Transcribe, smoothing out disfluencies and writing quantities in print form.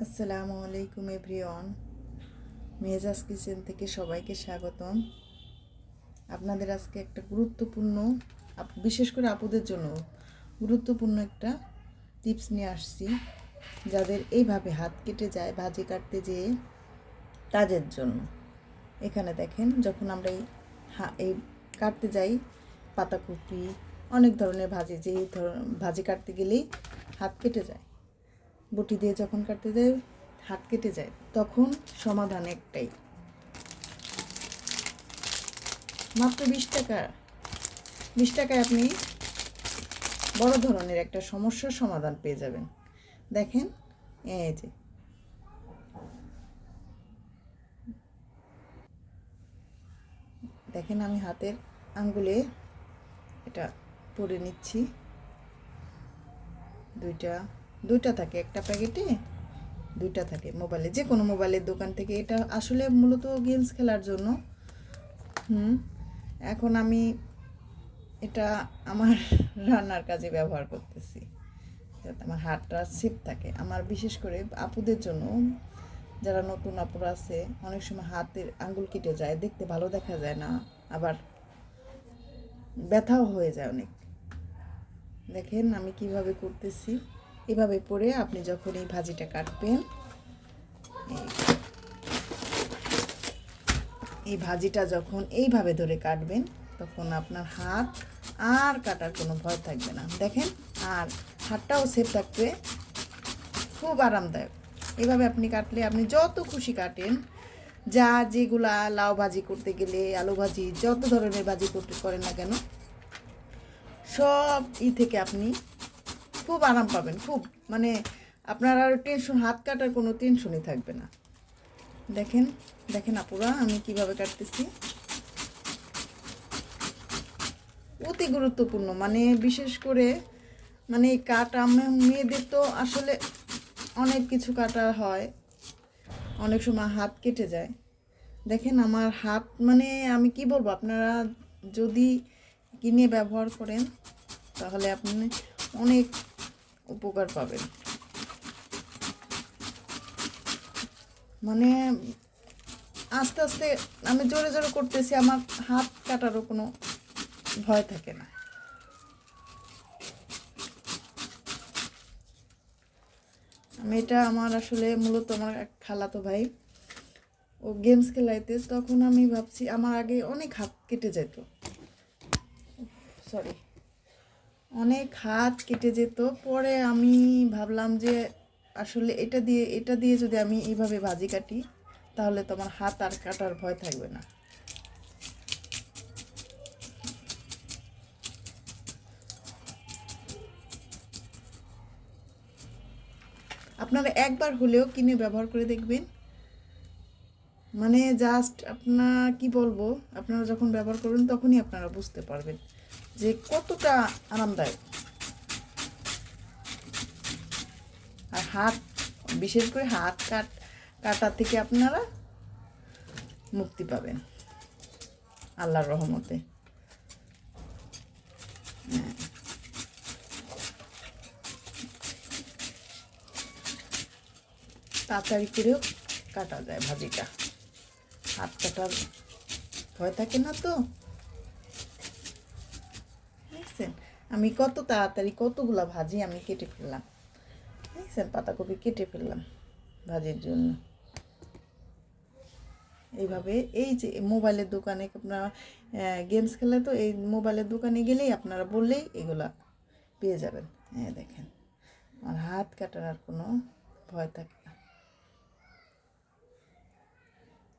আসসালামু আলাইকুম এভরিওয়ান। মেজাজ কিচেন থেকে সবাইকে স্বাগতম। আপনাদের আজকে একটা গুরুত্বপূর্ণ, বিশেষ করে আপুদের জন্য গুরুত্বপূর্ণ একটা টিপস নিয়ে আসছি, যাদের এইভাবে হাত কেটে যায় ভাজি কাটতে যেয়ে তাদের জন্য। এখানে দেখেন, যখন আমরা এই কাটতে যাই পাতাকপি, অনেক ধরনের ভাজি, ভাজি কাটতে গেলেই হাত কেটে যায়, বটি দিয়ে যখন কাটতে যায় হাত কেটে যায়, তখন সমাধান একটাই, মাত্র 20 টাকা। 20 টাকায় আপনি বড় ধরনের একটা সমস্যার সমাধান পেয়ে যাবেন। দেখেন, এই যে দেখেন, আমি হাতের আঙ্গুলে এটা পরে নিচ্ছি। দুইটা দুইটা থাকে একটা প্যাকেটে, দুইটা থাকে মোবাইলে, যে কোনো মোবাইলের দোকান থেকে। এটা আসলে মূলত গেমস খেলার জন্য। এখন আমি এটা আমার রান্নার কাজে ব্যবহার করতেছি, যাতে আমার হাতটা সেফ থাকে। আমার বিশেষ করে আপুদের জন্য, যারা নতুন আপুরা আছে, অনেক সময় হাতের আঙ্গুল কেটে যায়, দেখতে ভালো দেখা যায় না, আবার ব্যথাও হয়ে যায় অনেক। দেখেন আমি কিভাবে করতেছি। এভাবে পরে আপনি যখন এই ভাজিটা কাটবেন, এই ভাজিটা যখন এইভাবে ধরে কাটবেন, তখন আপনার হাত আর কাটার কোনো ভয় থাকবে না। দেখেন, আর হাতটাও সেফ থাকবে, খুব আরামদায়ক। এভাবে আপনি কাটলে, আপনি যত খুশি কাটেন, যেগুলা লাউ ভাজি করতে গেলে, আলু ভাজি, যত ধরনের ভাজি করতে করেন না কেন, সব থেকে আপনি খুব আরাম পাবেন। খুব, মানে আপনার আর টেনশন, হাত কাটার কোনো টেনশনই থাকবে না। দেখেন দেখেন আপুরা, আমি কিভাবে কাটতেছি। অতি গুরুত্বপূর্ণ, মানে বিশেষ করে, মানে এই কাটা মেয়েদের তো আসলে অনেক কিছু কাটা হয়, অনেক সময় হাত কেটে যায়। দেখেন আমার হাত, মানে আমি কি বলবো, আপনারা যদি কিনে ব্যবহার করেন তাহলে আপনি অনেক উপকার পাবেন। মানে আস্তে আস্তে আমি জোরে জোরে করতেছি, আমার হাত কাটারও কোনো ভয় থাকে না। আমি এটা, আমার আসলে মূলত আমার এক খালাতো ভাই, ও গেমস খেলাইতে, তখন আমি ভাবছি, আমার আগে অনেক হাত কেটে যেত, সরি, অনেক হাত কেটে যেত। পরে আমি ভাবলাম যে আসলে এটা দিয়ে যদি আমি এইভাবে ভাজি কাটি, তাহলে তো আমার হাত আর কাটার ভয় থাকবে না। আপনারা একবার হলেও কিনে ব্যবহার করে দেখবেন। মানে জাস্ট আপনার কি বলবো, আপনারা যখন ব্যবহার করবেন তখনই আপনারা বুঝতে পারবেন যে কতটা আরামদায়ক। আর হাত, বিশেষ করে হাত কাটা থেকে আপনারা মুক্তি পাবেন আল্লাহর রহমতে। তাড়াতাড়ি করেও কাটা যায় ভাজিটা, হাত কাটার ভয় থাকে না তো। দেখছেন আমি কত তাড়াতাড়ি কতগুলা ভাজি আমি কেটে ফেললাম। দেখছেন, পাতাকপি কেটে ফেললাম ভাজির জন্য। এইভাবে, এই যে মোবাইলের দোকানে আপনারা গেমস খেলে, তো এই মোবাইলের দোকানে গেলেই আপনারা বললেই এগুলা পেয়ে যাবেন। হ্যাঁ দেখেন, আমার হাত কাটার আর কোনো ভয় থাকে না।